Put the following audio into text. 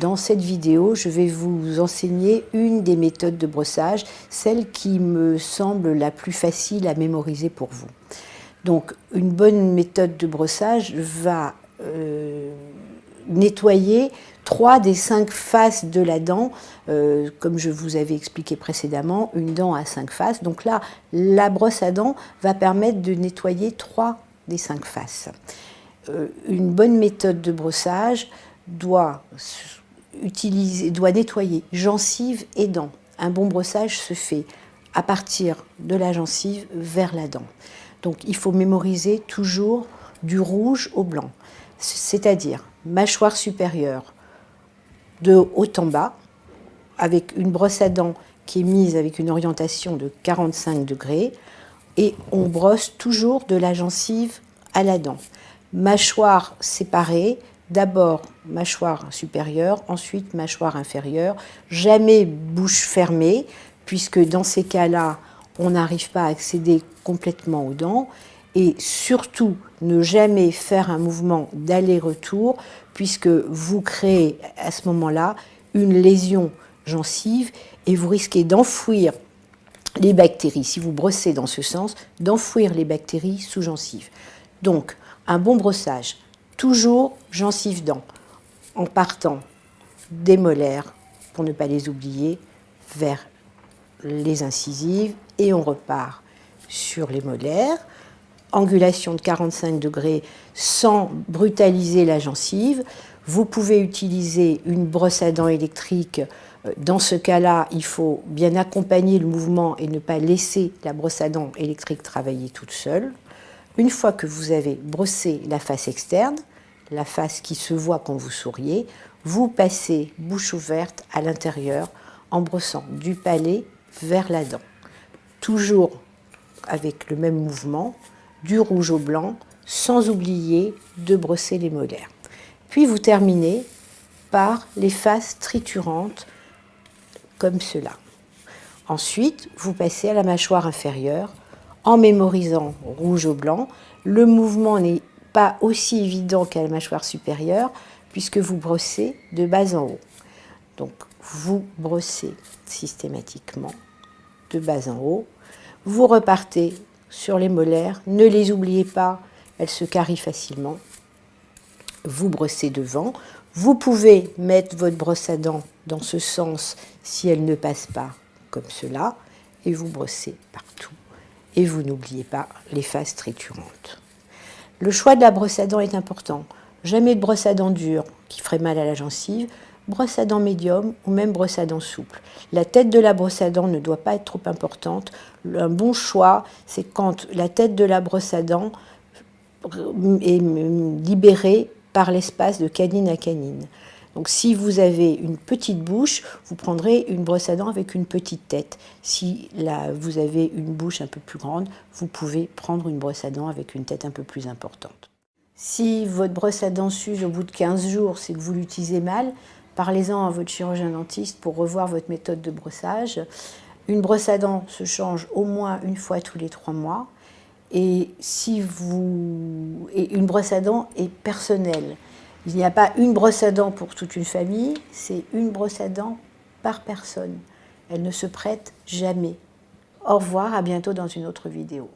Dans cette vidéo, je vais vous enseigner une des méthodes de brossage, celle qui me semble la plus facile à mémoriser pour vous. Donc, une bonne méthode de brossage va nettoyer 3 des 5 faces de la dent, comme je vous avais expliqué précédemment, une dent à 5 faces. Donc là, la brosse à dents va permettre de nettoyer 3 des 5 faces. Une bonne méthode de brossage doit nettoyer gencive et dents. Un bon brossage se fait à partir de la gencive vers la dent. Donc il faut mémoriser toujours du rouge au blanc, c'est-à-dire mâchoire supérieure de haut en bas, avec une brosse à dents qui est mise avec une orientation de 45 degrés, et on brosse toujours de la gencive à la dent. Mâchoire séparée, d'abord mâchoire supérieure, ensuite mâchoire inférieure, jamais bouche fermée, puisque dans ces cas-là, on n'arrive pas à accéder complètement aux dents, et surtout ne jamais faire un mouvement d'aller-retour, puisque vous créez à ce moment-là une lésion gencive et vous risquez d'enfouir les bactéries, si vous brossez dans ce sens, d'enfouir les bactéries sous gencive. Donc, un bon brossage, toujours gencive-dents, en partant des molaires, pour ne pas les oublier, vers les incisives, et on repart sur les molaires, angulation de 45 degrés sans brutaliser la gencive. Vous pouvez utiliser une brosse à dents électrique. Dans ce cas-là, il faut bien accompagner le mouvement et ne pas laisser la brosse à dents électrique travailler toute seule. Une fois que vous avez brossé la face externe, la face qui se voit quand vous souriez, vous passez bouche ouverte à l'intérieur en brossant du palais vers la dent. Toujours avec le même mouvement, du rouge au blanc, sans oublier de brosser les molaires. Puis vous terminez par les faces triturantes, comme cela. Ensuite, vous passez à la mâchoire inférieure, en mémorisant rouge au blanc. Le mouvement n'est pas aussi évident qu'à la mâchoire supérieure, puisque vous brossez de bas en haut. Donc, vous brossez systématiquement de bas en haut. Vous repartez sur les molaires, ne les oubliez pas, elles se carient facilement. Vous brossez devant. Vous pouvez mettre votre brosse à dents dans ce sens si elle ne passe pas comme cela, et vous brossez partout. Et vous n'oubliez pas les faces triturantes. Le choix de la brosse à dents est important. Jamais de brosse à dents dure qui ferait mal à la gencive, brosse à dents médium ou même brosse à dents souple. La tête de la brosse à dents ne doit pas être trop importante. Un bon choix, c'est quand la tête de la brosse à dents est libérée par l'espace de canine à canine. Donc si vous avez une petite bouche, vous prendrez une brosse à dents avec une petite tête. Si vous avez une bouche un peu plus grande, vous pouvez prendre une brosse à dents avec une tête un peu plus importante. Si votre brosse à dents s'use au bout de 15 jours, c'est que vous l'utilisez mal, parlez-en à votre chirurgien dentiste pour revoir votre méthode de brossage. Une brosse à dents se change au moins une fois tous les 3 mois. Et une brosse à dents est personnelle. Il n'y a pas une brosse à dents pour toute une famille, c'est une brosse à dents par personne. Elle ne se prête jamais. Au revoir, à bientôt dans une autre vidéo.